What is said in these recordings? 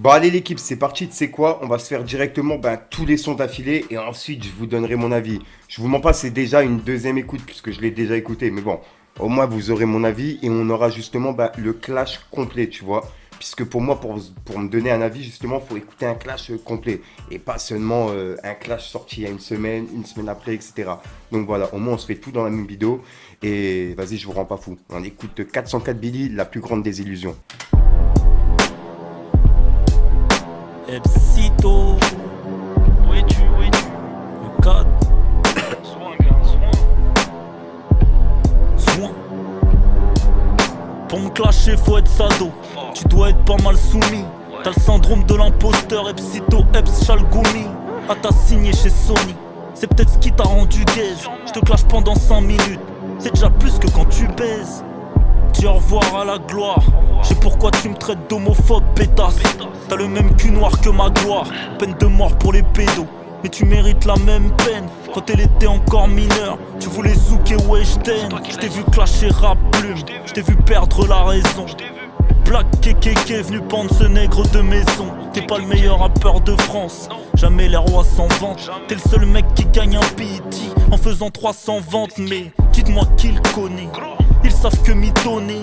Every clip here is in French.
Bon allez l'équipe, c'est parti, tu sais quoi? On va se faire directement tous les sons d'affilée et ensuite je vous donnerai mon avis. Je vous mens pas, c'est déjà une deuxième écoute puisque je l'ai déjà écouté. Mais bon, au moins vous aurez mon avis et on aura justement le clash complet, tu vois. Puisque pour moi, pour me donner un avis, justement, il faut écouter un clash complet. Et pas seulement un clash sorti il y a une semaine après, etc. Donc voilà, au moins on se fait tout dans la même vidéo. Et vas-y, je vous rends pas fou. On écoute 404 Billy, la plus grande des illusions. Epsito, où es-tu, le code, soin. Pour me clasher faut être sado, tu dois être pas mal soumis. T'as le syndrome de l'imposteur, Epsito, Eps, Chalgoumi. Ah t'as signé chez Sony, c'est peut-être ce qui t'a rendu gaze. Je te clash pendant 5 minutes, c'est déjà plus que quand tu baises. Dis au revoir à la gloire, je sais pourquoi tu me traites d'homophobe, pétasse. T'as le même cul noir que ma gloire, peine de mort pour les pédos. Mais tu mérites la même peine, quand elle était encore mineure. Tu voulais zouker Weshten, je t'ai vu clasher rap plume, je t'ai vu perdre la raison. Black KKK venu pendre ce nègre de maison. T'es pas le meilleur rappeur de France, jamais les rois s'en vantent. T'es le seul mec qui gagne un BET en faisant 300 ventes. Mais dites-moi qui le connaît, ils savent que mitonner,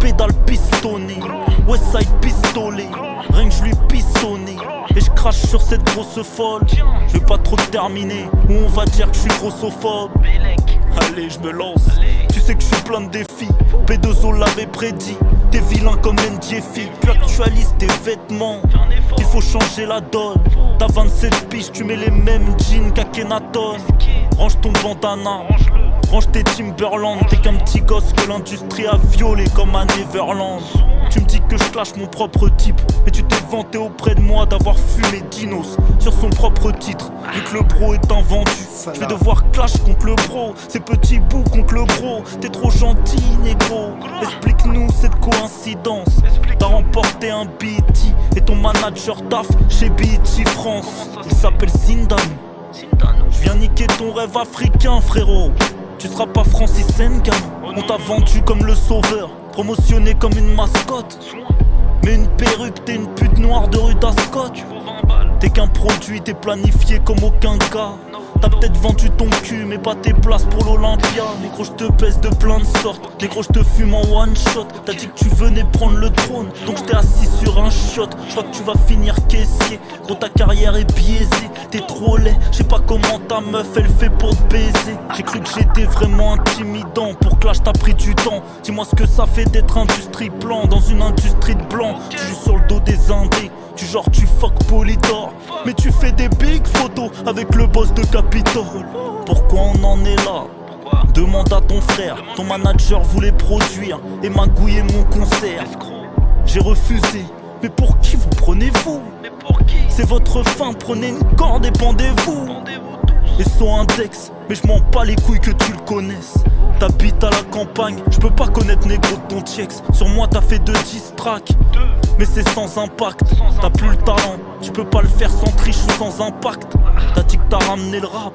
pédale pistonné, Westside pistolet, rien que je lui pissonné. Et je crache sur cette grosse folle, je vais pas trop terminer, ou on va dire que je suis grossophobe. Allez je me lance, tu sais que je suis plein de défis, P2O l'avait prédit. T'es vilain comme NJFI, tu actualises tes vêtements, il faut changer la donne. T'as 27 piges, tu mets les mêmes jeans qu'Akhenaton. Range ton bandana, range tes Timberland. T'es qu'un petit gosse que l'industrie a violé comme à Neverland. Tu me dis que je clash mon propre type, mais tu t'es vanté auprès de moi d'avoir fumé Dinos sur son propre titre. Vu que le bro est invendu, je vais devoir clash contre le bro. Ces petits bouts contre le gros, t'es trop gentil négro. Explique-nous cette coïncidence. T'as remporté un BET et ton manager taf chez BET France. Il s'appelle Sindanu. Je viens niquer ton rêve africain frérot. Tu seras pas Francis Ngannou. On t'a vendu comme le sauveur, promotionné comme une mascotte. Mais une perruque, t'es une pute noire de rue d'Ascot. T'es qu'un produit, t'es planifié comme aucun gars. T'as peut-être vendu ton cul, mais pas tes places pour l'Olympia. Négro, je te baisse de plein de sortes. Négro, je te fume en one shot. T'as dit que tu venais prendre le trône, donc je t'ai assis sur un shot. Je crois que tu vas finir caissier. Gros, ta carrière est biaisée. T'es trop laid, je sais pas comment ta meuf elle fait pour te baiser. J'ai cru que j'étais vraiment intimidant. Pour clash, t'as pris du temps. Dis-moi ce que ça fait d'être industrie plan dans une industrie de blanc. Tu joues sur le dos des indés. Du genre tu fuck Polydor, mais tu fais des big photos avec le boss de Capitol. Pourquoi on en est là? Demande à ton frère. Ton manager voulait produire et magouiller mon concert. J'ai refusé, mais pour qui vous prenez-vous? C'est votre fin, prenez une corde et pendez-vous. Et son index, mais je m'en bats les couilles que tu le connaisses. T'habites à la campagne, je peux pas connaître négro de ton tiex. Sur moi t'as fait 2 diss tracks, mais c'est sans impact. T'as plus le talent, tu peux pas le faire sans triche ou sans impact. T'as dit que t'as ramené le rap,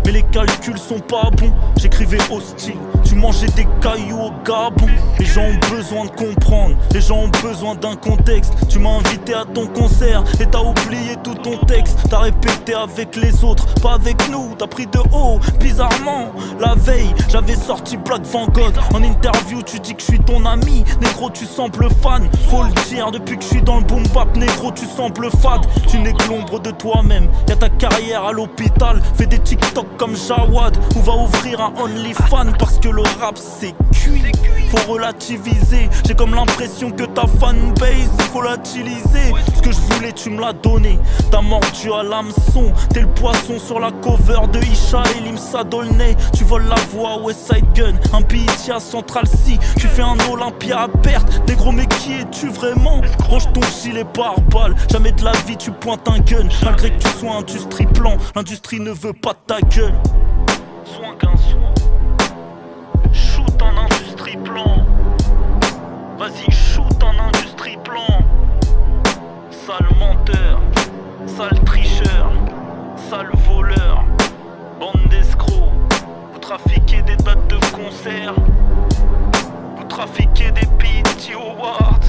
mais les calculs sont pas bons. J'écrivais hostile, tu mangeais des cailloux au Gabon. Les gens ont besoin de comprendre, les gens ont besoin d'un contexte. Tu m'as invité à ton concert et t'as oublié tout ton texte. T'as répété avec les autres, pas avec nous. T'as pris de haut, bizarrement. La veille, j'avais sorti Black Van Gogh. En interview, tu dis que je suis ton ami. Négro, tu sembles fan, faut le dire. Depuis que je suis dans le boom bap, négro, tu sembles fade. Tu n'es que l'ombre de toi-même. Y'a ta carrière à l'hôpital, fais des TikTok comme Jawad, ou va ouvrir un OnlyFans parce que le rap c'est cuit. Faut relativiser, j'ai comme l'impression que ta fanbase faut l'utiliser. Ce que je voulais tu me l'as donné, t'as mordu à l'hameçon. T'es le poisson sur la cover de Isha et Limsa Dolnay. Tu voles la voix à Westside Gun, un BET à Central C. Tu fais un Olympia à perte, négro mais qui es-tu vraiment? Range ton gilet pare-balles, jamais de la vie tu pointes un gun. Malgré que tu sois industrie plan, l'industrie ne veut pas de ta gueule. Soin qu'un soin, shoot en industrie plan. Vas-y shoot en industrie plan. Sale menteur, sale tricheur, sale voleur, bande d'escrocs. Vous trafiquez des dates de concert, vous trafiquez des BET Awards.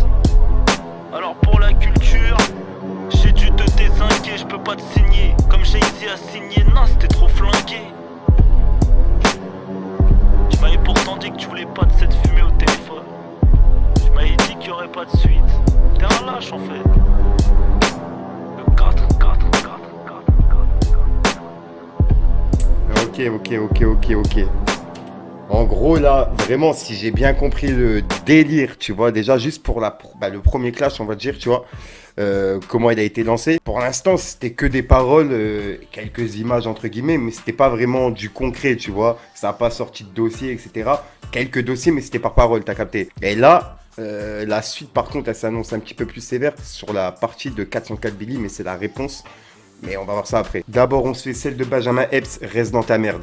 Alors pour la culture, pas te signer. Comme Jay-Z a signé Nas, t'es trop flingué. Tu m'avais pourtant dit que tu voulais pas de cette fumée au téléphone. Tu m'avais dit qu'il y aurait pas de suite. T'es un lâche en fait. Le 4. Ok. En gros, là, vraiment, si j'ai bien compris le délire, tu vois, déjà, juste pour le premier clash, on va dire, tu vois, comment il a été lancé. Pour l'instant, c'était que des paroles, quelques images, entre guillemets, mais c'était pas vraiment du concret, tu vois. Ça n'a pas sorti de dossier, etc. Quelques dossiers, mais c'était par parole, t'as capté. Et là, la suite, par contre, elle s'annonce un petit peu plus sévère sur la partie de 404 Billy, mais c'est la réponse. Mais on va voir ça après. D'abord, on se fait celle de Benjamin Epps, reste dans ta merde.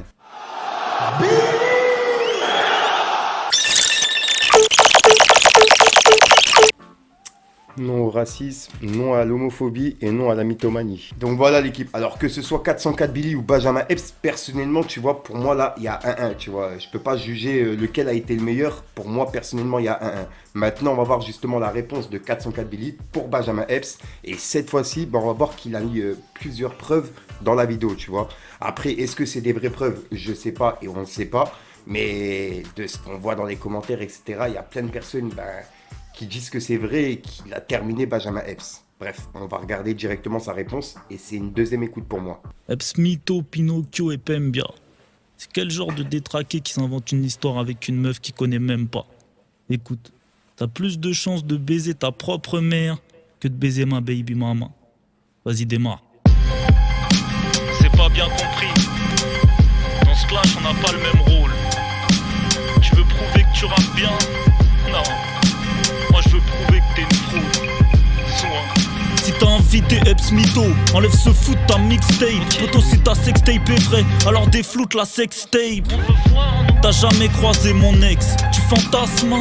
Non au racisme, non à l'homophobie et non à la mythomanie. Donc voilà l'équipe. Alors que ce soit 404 Billy ou Benjamin Epps, personnellement, tu vois, pour moi là, il y a 1-1, tu vois. Je peux pas juger lequel a été le meilleur. Pour moi, personnellement, il y a 1-1. Maintenant, on va voir justement la réponse de 404 Billy pour Benjamin Epps. Et cette fois-ci, on va voir qu'il a mis plusieurs preuves dans la vidéo, tu vois. Après, est-ce que c'est des vraies preuves? Je sais pas et on ne sait pas. Mais de ce qu'on voit dans les commentaires, etc., il y a plein de personnes qui disent que c'est vrai et qu'il a terminé Benjamin Epps. Bref, on va regarder directement sa réponse et c'est une deuxième écoute pour moi. Epps, Mytho, Pinocchio et Pembia. C'est quel genre de détraqué qui s'invente une histoire avec une meuf qu'il connaît même pas? Écoute, t'as plus de chances de baiser ta propre mère que de baiser ma baby mama. Vas-y, démarre. C'est pas bien compris. Dans ce clash, on n'a pas le même rôle. Tu veux prouver que tu rappes bien? Non. Moi je veux prouver que t'es une fraude. Si t'as invité Epps Mytho, enlève ce foot ta mixtape. Poto si ta sextape est vraie, alors défloute la sextape. T'as jamais croisé mon ex, tu fantasmes.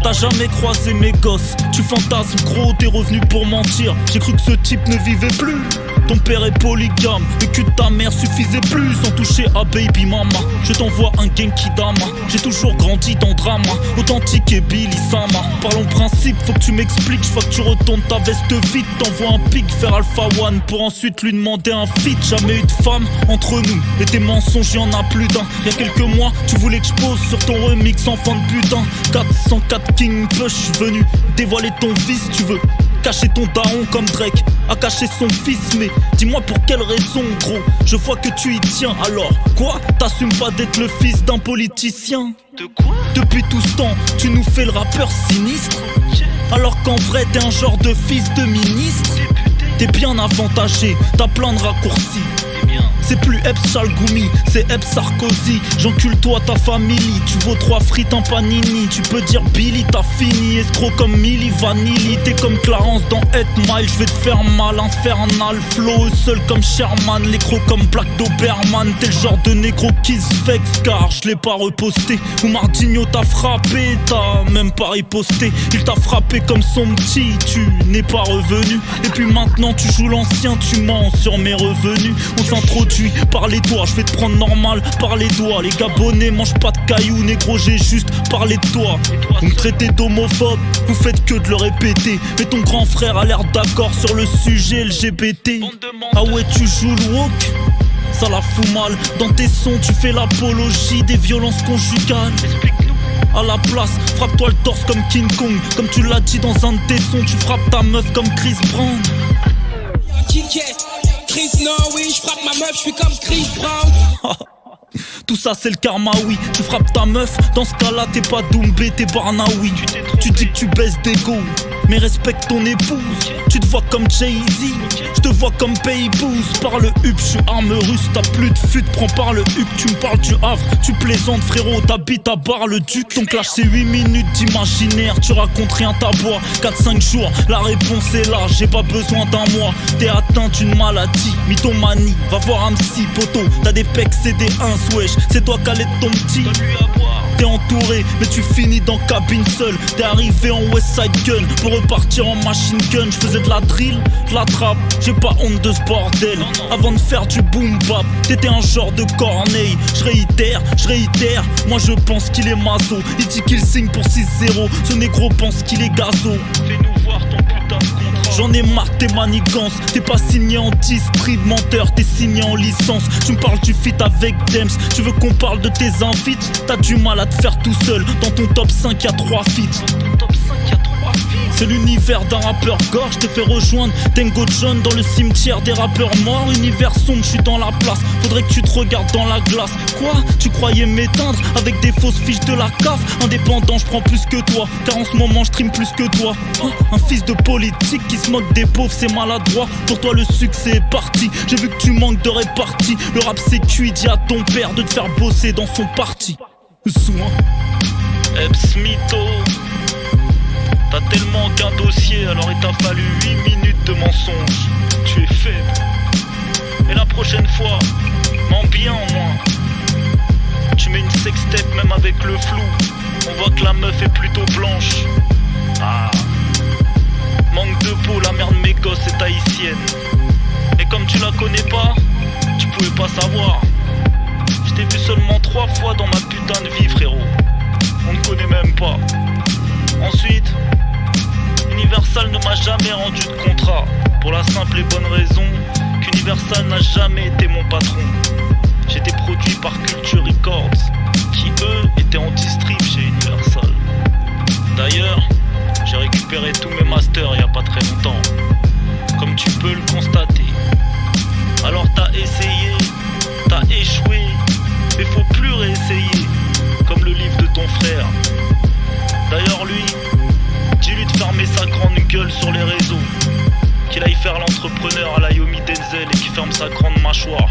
T'as jamais croisé mes gosses, tu fantasmes. Gros t'es revenu pour mentir, j'ai cru que ce type ne vivait plus. Ton père est polygame, le cul de ta mère suffisait plus. Sans toucher à baby mama, je t'envoie un Genki Dama. J'ai toujours grandi dans drama, authentique et Billy Sama. Parlons principe, faut que tu m'expliques. J'vois que tu retournes ta veste vite. T'envoies un pic faire Alpha One pour ensuite lui demander un feat. Jamais eu de femme entre nous, et tes mensonges y'en a plus d'un. Y'a quelques mois, tu voulais que je pose sur ton remix enfant de putain. 404 King Push, j'suis venu dévoiler ton vice, tu veux cacher ton daron comme Drake a caché son fils. Mais dis-moi pour quelle raison gros, je vois que tu y tiens. Alors quoi, t'assumes pas d'être le fils d'un politicien? De quoi? Depuis tout ce temps, tu nous fais le rappeur sinistre, alors qu'en vrai t'es un genre de fils de ministre. T'es bien avantagé, t'as plein de raccourcis. C'est plus Epps Chalgoumi, c'est Epps Sarkozy. J'encule toi ta famille, tu vaux 3 frites en panini. Tu peux dire Billy t'as fini, escroc comme Milli Vanilli. T'es comme Clarence dans 8 Mile, je vais te faire mal, infernal. Flow seul comme Sherman, les crocs comme Black Doberman. T'es le genre de négro qui se vexe car je l'ai pas reposté. Ou Martinho t'a frappé, t'as même pas riposté. Il t'a frappé comme son petit, tu n'es pas revenu. Et puis maintenant tu joues l'ancien, tu mens sur mes revenus. On s'introduit par les doigts, je vais te prendre normal par les doigts. Les Gabonais mangent pas de cailloux, négro j'ai juste parlé de toi. Vous me traitez d'homophobe, vous faites que de le répéter. Mais ton grand frère a l'air d'accord sur le sujet LGBT. Ah ouais tu joues le woke, ça la fout mal. Dans tes sons tu fais l'apologie des violences conjugales. À la place, frappe-toi le torse comme King Kong. Comme tu l'as dit dans un de tes sons, tu frappes ta meuf comme Chris Brown. Chris, non, oui, je frappe ma meuf, je suis comme Chris Brown. Tout ça c'est le karma, oui. Tu frappes ta meuf, dans ce cas-là t'es pas Doumbé, t'es Barnaoui. Tu dis que tu baisses d'ego, mais respecte ton épouse. Tu te vois comme Jay-Z, je te vois comme Paybooz. Par le hub, je suis arme russe, t'as plus de fut, prends par le hub. Tu me parles du Havre, tu plaisantes frérot, t'habites à Bar-le-Duc. Donc lâche c'est 8 minutes d'imaginaire, tu racontes rien t'aboie. 4-5 jours, la réponse est là, j'ai pas besoin d'un mois. T'es atteint d'une maladie, mythomanie, va voir un psy poto. T'as des pecs, c'est des 1, wesh, c'est toi qui allais de ton petit. T'es entouré, mais tu finis dans cabine seul. T'es arrivé en West Side Gun pour repartir en machine gun. Je faisais de la drill, de la trappe, j'ai pas honte de ce bordel. Avant de faire du boom bap, t'étais un genre de Corneille. Je réitère, moi je pense qu'il est maso. Il dit qu'il signe pour 6-0, ce négro pense qu'il est gazo. Fais-nous voir ton putain de contrat. J'en ai marre tes manigances. T'es pas signé en distrib, menteur, t'es signé en licence. Tu me parles du feat avec Dems. Tu veux qu'on parle de tes invites? T'as du mal à te faire tout seul. Dans ton top 5 y'a 3 feats. C'est l'univers d'un rappeur gorge. T'ai fait rejoindre Tango John dans le cimetière des rappeurs morts. Univers sombre, je suis dans la place. Faudrait que tu te regardes dans la glace. Quoi? Tu croyais m'éteindre avec des fausses fiches de la CAF? Indépendant, je prends plus que toi, car en ce moment je trime plus que toi. Un fils de politique qui se moque des pauvres, c'est maladroit. Pour toi le succès est parti. J'ai vu que tu manques de répartie. Le rap c'est cuit, dis à ton père de te faire bosser dans son parti. Soin Eps Mytho. T'as tellement qu'un dossier, alors il t'a fallu 8 minutes de mensonge. Tu es faible. Et la prochaine fois, mens bien au moins. Tu mets une sextape même avec le flou. On voit que la meuf est plutôt blanche. Ah. Manque de peau, la mère de mes gosses est haïtienne. Et comme tu la connais pas, tu pouvais pas savoir. Je t'ai vu seulement 3 fois dans ma putain de vie, frérot. On ne connaît même pas. Ensuite, Universal ne m'a jamais rendu de contrat. Pour la simple et bonne raison qu'Universal n'a jamais été mon patron. J'étais produit par Culture Records, qui eux étaient en distrib chez Universal. D'ailleurs, j'ai récupéré tous mes masters il y a pas très longtemps, comme tu peux le constater. Alors t'as essayé, t'as échoué, mais faut plus réessayer, comme le livre de ton frère. D'ailleurs lui, dis-lui de fermer sa grande gueule sur les réseaux, qu'il aille faire l'entrepreneur à la Yomi Denzel et qu'il ferme sa grande mâchoire.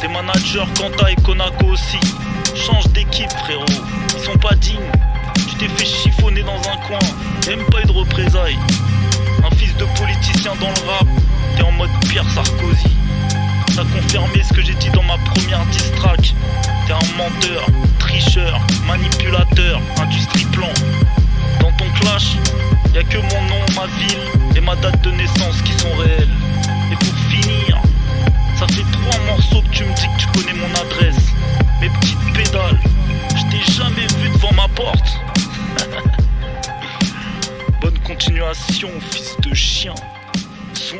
Tes managers Kanta et Konako aussi, change d'équipe frérot, ils sont pas dignes. Tu t'es fait chiffonner dans un coin, y'a même pas eu de représailles. Un fils de politicien dans le rap, t'es en mode Pierre Sarkozy. T'as confirmé ce que j'ai dit dans ma première diss track. T'es un menteur, tricheur, manipulateur, industrie plan. Dans ton clash, y'a que mon nom, ma ville et ma date de naissance qui sont réelles. Et pour finir, ça fait 3 morceaux que tu me dis que tu connais mon adresse. Mes petites pédales, je t'ai jamais vu devant ma porte. Bonne continuation, fils de chien. Soin.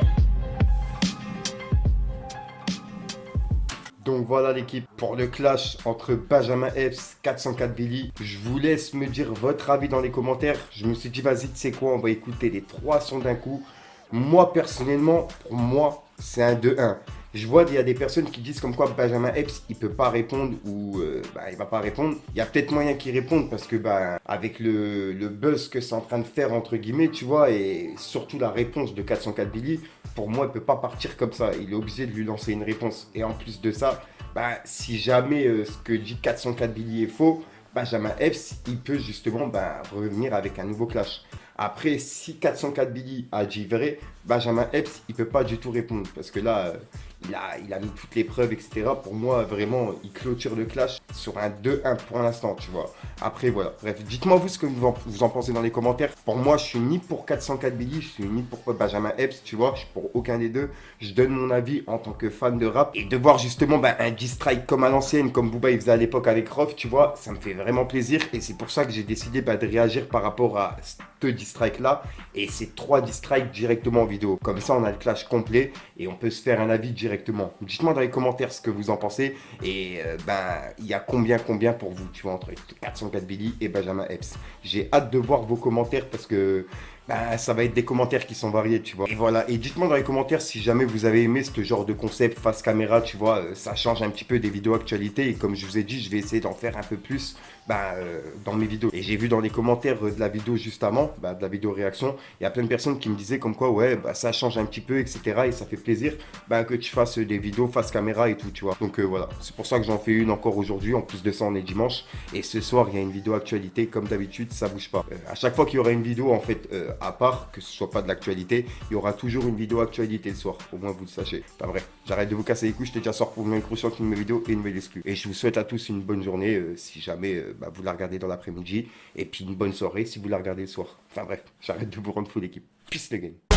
Donc voilà l'équipe pour le clash entre Benjamin Epps, 404 Billy. Je vous laisse me dire votre avis dans les commentaires. Je me suis dit vas-y, tu sais quoi, on va écouter les 3 sons d'un coup. Moi personnellement, pour moi, c'est un 2-1. Je vois il y a des personnes qui disent comme quoi Benjamin Epps il peut pas répondre ou il va pas répondre. Il y a peut-être moyen qu'il réponde parce que avec le buzz que c'est en train de faire entre guillemets, tu vois, et surtout la réponse de 404 Billy, pour moi il peut pas partir comme ça. Il est obligé de lui lancer une réponse. Et en plus de ça, si jamais ce que dit 404 Billy est faux, Benjamin Epps il peut justement revenir avec un nouveau clash. Après, si 404 Billy a dit vrai, Benjamin Epps, il peut pas du tout répondre. Parce que là, il a mis toutes les preuves, etc. Pour moi, vraiment, il clôture le clash sur un 2-1 pour l'instant, tu vois. Après, voilà. Bref, dites-moi vous ce que vous en pensez dans les commentaires. Pour moi, je suis ni pour 404 Billy, je suis ni pour Benjamin Epps, tu vois. Je suis pour aucun des deux. Je donne mon avis en tant que fan de rap. Et de voir justement un diss strike comme à l'ancienne, comme Booba il faisait à l'époque avec Rof, tu vois, ça me fait vraiment plaisir. Et c'est pour ça que j'ai décidé de réagir par rapport à ce diss strike là. Et ces 3 diss strikes directement en vidéo. Comme ça, on a le clash complet et on peut se faire un avis directement. Dites-moi dans les commentaires ce que vous en pensez. Et il y a combien pour vous, tu vois, entre 404 Billy et Benjamin Epps. J'ai hâte de voir vos commentaires parce que ça va être des commentaires qui sont variés, tu vois. Et voilà, et dites-moi dans les commentaires si jamais vous avez aimé ce genre de concept face caméra, tu vois, ça change un petit peu des vidéos actualité. Et comme je vous ai dit, je vais essayer d'en faire un peu plus dans mes vidéos. Et j'ai vu dans les commentaires de la vidéo juste avant, de la vidéo réaction, il y a plein de personnes qui me disaient comme quoi, ouais, ça change un petit peu, etc. Et ça fait plaisir que tu fasses des vidéos face caméra et tout, tu vois. Donc voilà, c'est pour ça que j'en fais une encore aujourd'hui. En plus de ça, on est dimanche. Et ce soir, il y a une vidéo actualité. Comme d'habitude, ça bouge pas. À chaque fois qu'il y aura une vidéo, en fait, à part que ce soit pas de l'actualité, il y aura toujours une vidéo actualité le soir. Au moins, vous le sachez. Enfin bref, j'arrête de vous casser les couilles. Je t'ai déjà sorti pour une incursion, une nouvelle vidéo et une nouvelle exclue. Et je vous souhaite à tous une bonne journée si jamais vous la regardez dans l'après-midi. Et puis une bonne soirée si vous la regardez le soir. Enfin bref, j'arrête de vous rendre fou l'équipe. Peace les gars.